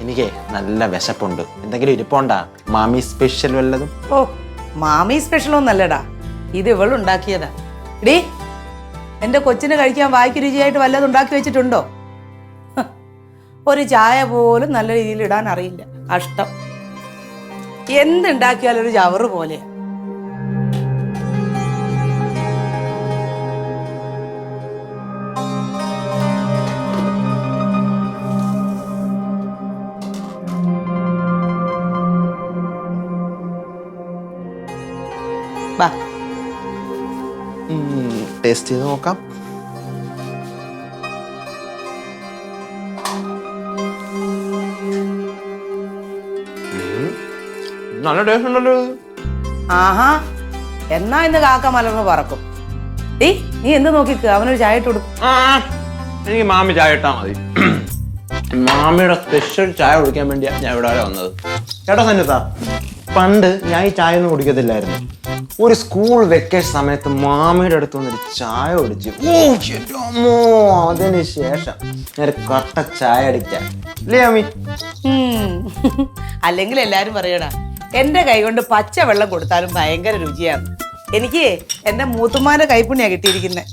എനിക്ക് നല്ല വിശപ്പുണ്ട്. എന്തെങ്കിലും ഇരിപ്പുണ്ടാ? മാമി സ്പെഷ്യൽ വല്ലതും? ഓ, മാമി സ്പെഷ്യലൊന്നല്ലടാ, ഇത് ഇവളുണ്ടാക്കിയതാ. എടീ, എൻ്റെ കൊച്ചിന് കഴിക്കാൻ വായിക്ക് രുചിയായിട്ട് വല്ലതും ഉണ്ടാക്കി വെച്ചിട്ടുണ്ടോ? ഒരു ചായ പോലും നല്ല രീതിയിൽ ഇടാൻ അറിയില്ല. കഷ്ടം. എന്തുണ്ടാക്കിയാലും ഒരു ചവറ് പോലെ. ടേസ്റ്റ് ചെയ്ത് നോക്കാം. നല്ല ടേസ്റ്റ് ഉണ്ടല്ലോ. ആഹാ, എന്നാ ഇന്ന് കാക്ക മലർന്ന് പറക്കും. ഡീ, നീ എന്ത് നോക്കിക്ക്, അവനൊരു ചായ ഇട്ട് കൊടുക്കും. എനിക്ക് മാമി ചായ ഇട്ടാ മതി. മാമിയുടെ സ്പെഷ്യൽ ചായ കുടിക്കാൻ വേണ്ടിയാ ഞാൻ ഇവിടെ വരെ വന്നത്. കേട്ടോ സന്നിധ, പണ്ട് ഞാൻ ഈ ചായ ഒന്നും കുടിക്കത്തില്ലായിരുന്നു. ഒരു സ്കൂൾ വെക്കേഷൻ സമയത്ത് മാമിയുടെ അടുത്ത് വന്നൊരു ചായ കുടിച്ചു. അതിന് ശേഷം ഞാൻ കട്ട ചായ അടിക്കാൻ അല്ലേ മാമി? അല്ലെങ്കിൽ എല്ലാരും പറയടാ, എന്റെ കൈ കൊണ്ട് പച്ച വെള്ളം കൊടുത്താലും ഭയങ്കര രുചിയാണ്. എനിക്ക് എന്റെ മൂത്തുമ്മാന്റെ കൈപ്പുണ്യാ കിട്ടിയിരിക്കുന്നത്.